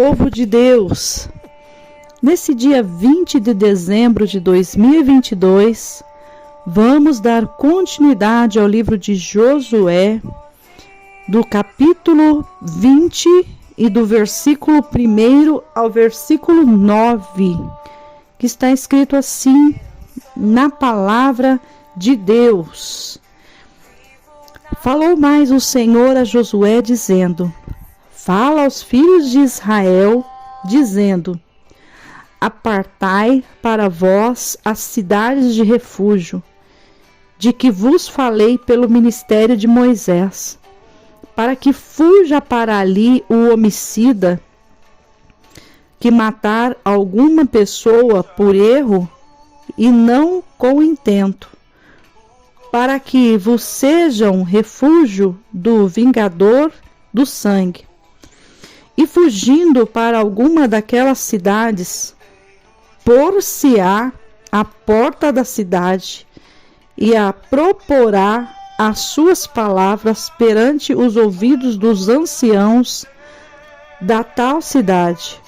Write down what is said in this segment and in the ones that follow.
povo de Deus! Nesse dia 20 de dezembro de 2022, vamos dar continuidade ao livro de Josué, do capítulo 20 e do versículo 1 ao versículo 9, que está escrito assim na palavra de Deus. Falou mais o Senhor a Josué, dizendo: Fala aos filhos de Israel, dizendo: Apartai para vós as cidades de refúgio, de que vos falei pelo ministério de Moisés, para que fuja para ali o homicida que matar alguma pessoa por erro e não com intento, para que vos sejam refúgio do vingador do sangue. E fugindo para alguma daquelas cidades, pôr-se-á à porta da cidade e a proporá as suas palavras perante os ouvidos dos anciãos da tal cidade.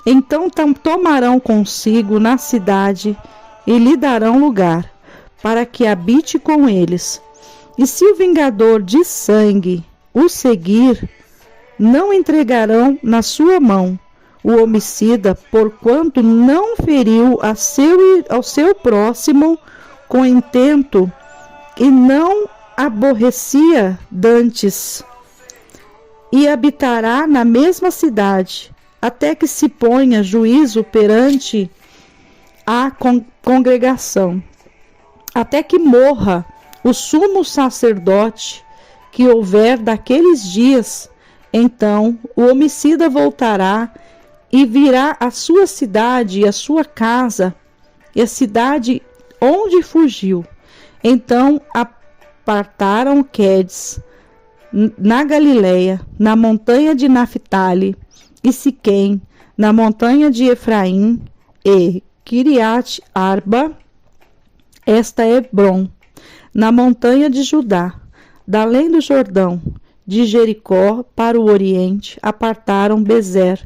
Então tomarão consigo na cidade e lhe darão lugar, para que habite com eles. E se o vingador de sangue o seguir, não entregarão na sua mão o homicida, porquanto não feriu ao seu próximo com intento e não aborrecia dantes, e habitará na mesma cidade, até que se ponha juízo perante a congregação, até que morra o sumo sacerdote que houver daqueles dias. Então o homicida voltará e virá à sua cidade e à sua casa e à cidade onde fugiu. Então apartaram Quedes na Galileia, na montanha de Naphtali, e Siquém na montanha de Efraim, e Kiriat Arba, esta é Hebron, na montanha de Judá, da além do Jordão, de Jericó para o oriente, apartaram Bezer,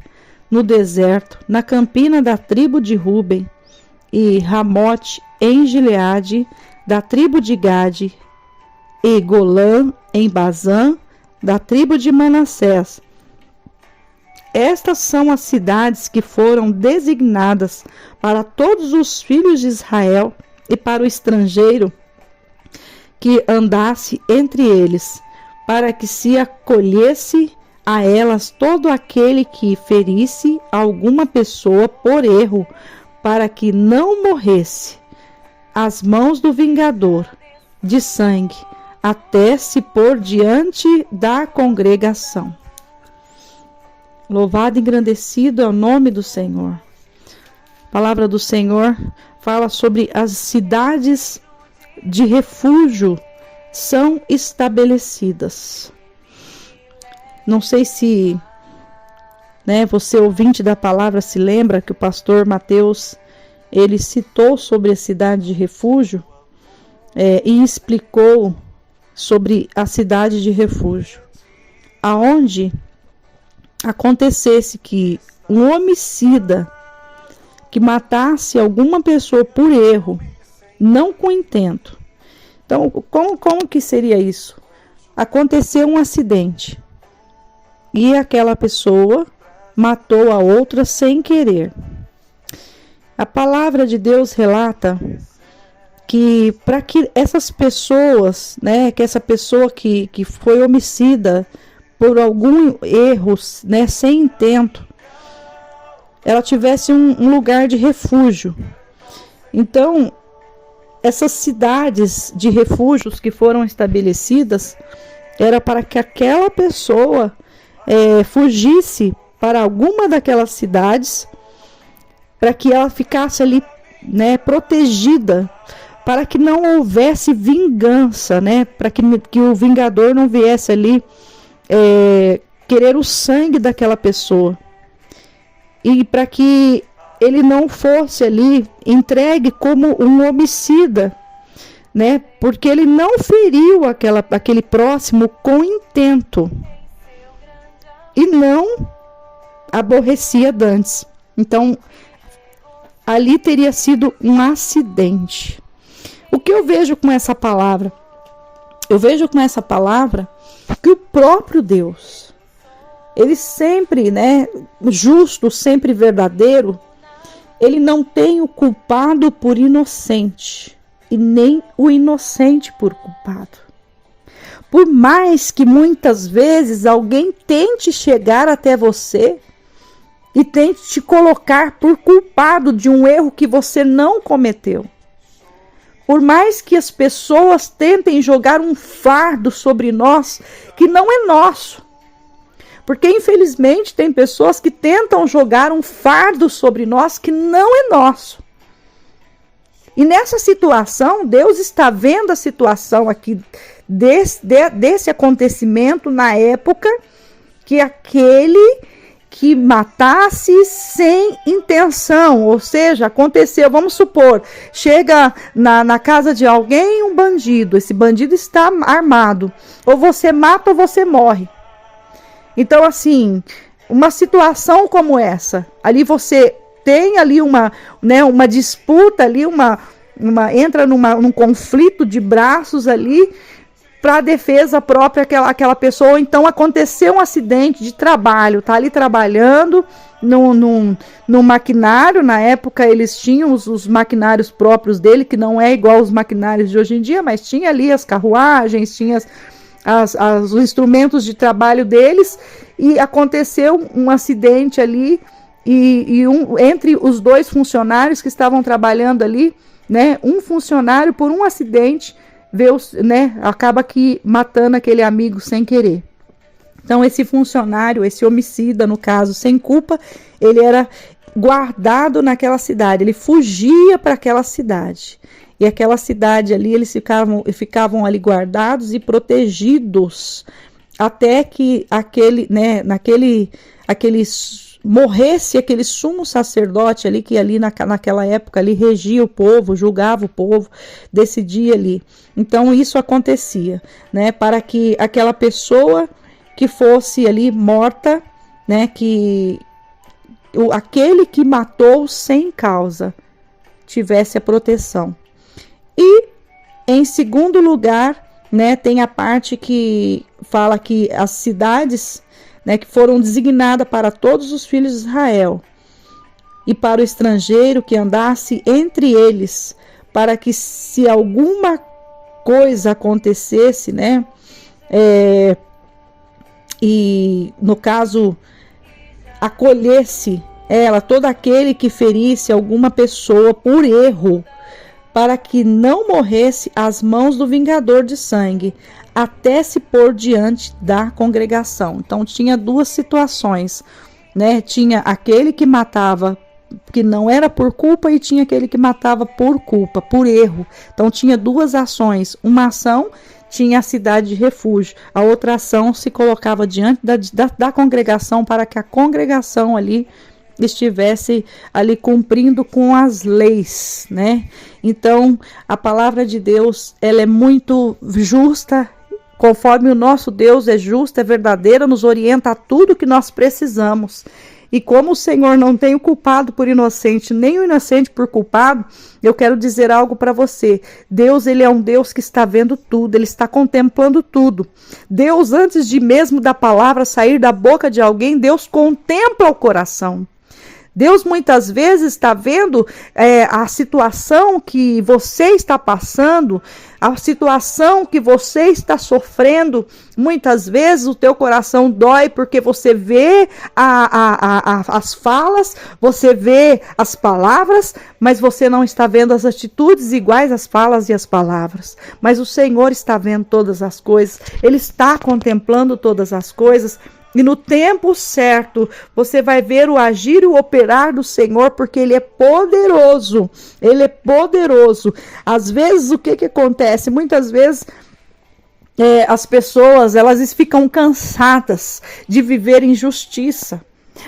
no deserto, na campina da tribo de Ruben, e Ramote em Gileade, da tribo de Gade, e Golã em Bazã, da tribo de Manassés. Estas são as cidades que foram designadas para todos os filhos de Israel e para o estrangeiro que andasse entre eles, para que se acolhesse a elas todo aquele que ferisse alguma pessoa por erro, para que não morresse às mãos do vingador de sangue, até se pôr diante da congregação. Louvado e engrandecido é o nome do Senhor. A palavra do Senhor fala sobre as cidades de refúgio são estabelecidas. Não sei se você, ouvinte da palavra, se lembra que o pastor Mateus ele citou sobre a cidade de refúgio e explicou sobre a cidade de refúgio, aonde acontecesse que um homicida que matasse alguma pessoa por erro, não com intento. Então, como que seria isso? Aconteceu um acidente e aquela pessoa matou a outra sem querer. A palavra de Deus relata que para que essas pessoas, que essa pessoa que foi homicida por algum erro, sem intento, ela tivesse um lugar de refúgio. Então, essas cidades de refúgios que foram estabelecidas era para que aquela pessoa fugisse para alguma daquelas cidades, para que ela ficasse ali, protegida, para que não houvesse vingança, para que o vingador não viesse ali querer o sangue daquela pessoa, e para que ele não fosse ali entregue como um homicida, porque ele não feriu aquele próximo com intento, e não aborrecia dantes. Então, ali teria sido um acidente. O que eu vejo com essa palavra? Eu vejo com essa palavra que o próprio Deus, ele sempre, justo, sempre verdadeiro, ele não tem o culpado por inocente e nem o inocente por culpado. Por mais que muitas vezes alguém tente chegar até você e tente te colocar por culpado de um erro que você não cometeu. Por mais que as pessoas tentem jogar um fardo sobre nós que não é nosso. Porque infelizmente tem pessoas que tentam jogar um fardo sobre nós que não é nosso. E nessa situação, Deus está vendo a situação aqui desse acontecimento na época que aquele que matasse sem intenção, ou seja, aconteceu, vamos supor, chega na casa de alguém um bandido, esse bandido está armado, ou você mata ou você morre. Então, assim, uma situação como essa, ali você tem ali uma disputa ali, entra num conflito de braços ali, para a defesa própria aquela pessoa, ou então aconteceu um acidente de trabalho, tá ali trabalhando num maquinário, na época eles tinham os maquinários próprios dele, que não é igual os maquinários de hoje em dia, mas tinha ali as carruagens, tinha os instrumentos de trabalho deles, e aconteceu um acidente ali, entre os dois funcionários que estavam trabalhando ali, um funcionário por um acidente, acaba que matando aquele amigo sem querer. Então esse funcionário, esse homicida no caso, sem culpa, ele era guardado naquela cidade, ele fugia para aquela cidade. E aquela cidade ali, eles ficavam ali guardados e protegidos até que morresse aquele sumo sacerdote ali, que ali naquela época ali regia o povo, julgava o povo, decidia ali. Então isso acontecia, para que aquela pessoa que fosse ali morta, que aquele que matou sem causa tivesse a proteção. E em segundo lugar, tem a parte que fala que as cidades, que foram designadas para todos os filhos de Israel e para o estrangeiro que andasse entre eles, para que se alguma coisa acontecesse, e no caso acolhesse ela, todo aquele que ferisse alguma pessoa por erro, para que não morresse às mãos do vingador de sangue, até se pôr diante da congregação. Então tinha duas situações, tinha aquele que matava que não era por culpa e tinha aquele que matava por culpa, por erro. Então tinha duas ações, uma ação tinha a cidade de refúgio, a outra ação se colocava diante da congregação, para que a congregação ali estivesse ali cumprindo com as leis, Então a palavra de Deus, ela é muito justa, conforme o nosso Deus é justo, é verdadeira, nos orienta a tudo que nós precisamos. E como o Senhor não tem o culpado por inocente, nem o inocente por culpado, eu quero dizer algo para você. Deus, ele é um Deus que está vendo tudo, ele está contemplando tudo. Deus, antes de mesmo da palavra sair da boca de alguém, Deus contempla o coração. Deus muitas vezes está vendo a situação que você está passando, a situação que você está sofrendo. Muitas vezes o teu coração dói porque você vê as falas, você vê as palavras, mas você não está vendo as atitudes iguais às falas e às palavras. Mas o Senhor está vendo todas as coisas, Ele está contemplando todas as coisas. E no tempo certo, você vai ver o agir e o operar do Senhor, porque Ele é poderoso. Ele é poderoso. Às vezes, o que acontece? Muitas vezes, as pessoas, elas ficam cansadas de viver injustiça.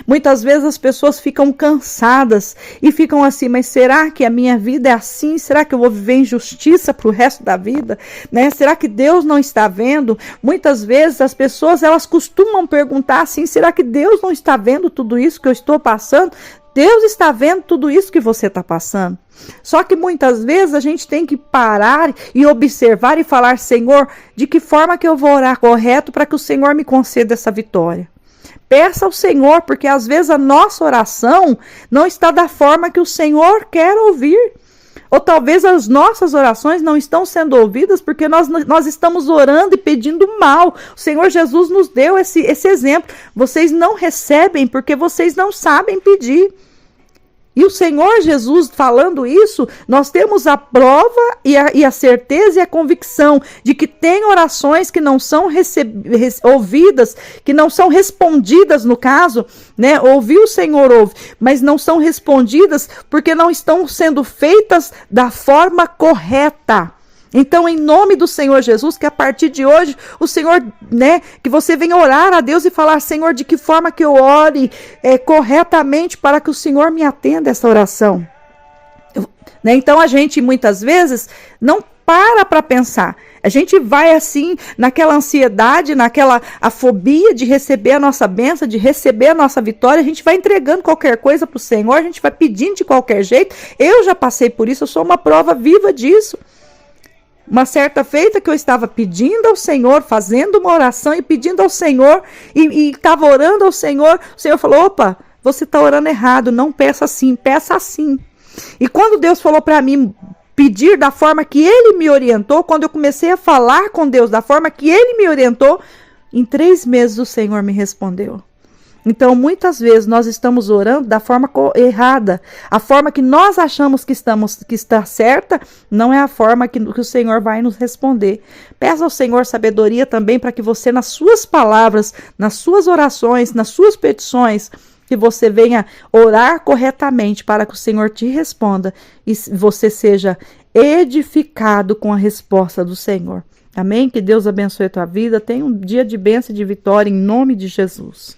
Muitas vezes as pessoas ficam cansadas e ficam assim, mas será que a minha vida é assim? Será que eu vou viver injustiça para o resto da vida? Né? Será que Deus não está vendo? Muitas vezes as pessoas elas costumam perguntar assim, será que Deus não está vendo tudo isso que eu estou passando? Deus está vendo tudo isso que você está passando. Só que muitas vezes a gente tem que parar e observar e falar, Senhor, de que forma que eu vou orar correto para que o Senhor me conceda essa vitória? Peça ao Senhor, porque às vezes a nossa oração não está da forma que o Senhor quer ouvir. Ou talvez as nossas orações não estão sendo ouvidas porque nós estamos orando e pedindo mal. O Senhor Jesus nos deu esse exemplo. Vocês não recebem porque vocês não sabem pedir. E o Senhor Jesus falando isso, nós temos a prova e a certeza e a convicção de que tem orações que não são ouvidas, que não são respondidas no caso, né? Ouvir o Senhor ouve, mas não são respondidas porque não estão sendo feitas da forma correta. Então, em nome do Senhor Jesus, que a partir de hoje, o Senhor, né, que você venha orar a Deus e falar, Senhor, de que forma que eu ore corretamente para que o Senhor me atenda essa oração. Né? Então, a gente, muitas vezes, não para pensar. A gente vai assim, naquela ansiedade, naquela fobia de receber a nossa bênção, de receber a nossa vitória, a gente vai entregando qualquer coisa para o Senhor, a gente vai pedindo de qualquer jeito. Eu já passei por isso, eu sou uma prova viva disso. Uma certa feita que eu estava pedindo ao Senhor, fazendo uma oração e pedindo ao Senhor, e estava orando ao Senhor, o Senhor falou, opa, você está orando errado, não peça assim, peça assim. E quando Deus falou para mim pedir da forma que Ele me orientou, quando eu comecei a falar com Deus da forma que Ele me orientou, em 3 meses o Senhor me respondeu. Então, muitas vezes nós estamos orando da forma errada. A forma que nós achamos que está certa, não é a forma que o Senhor vai nos responder. Peça ao Senhor sabedoria também para que você, nas suas palavras, nas suas orações, nas suas petições, que você venha orar corretamente para que o Senhor te responda e você seja edificado com a resposta do Senhor. Amém? Que Deus abençoe a tua vida. Tenha um dia de bênção e de vitória em nome de Jesus.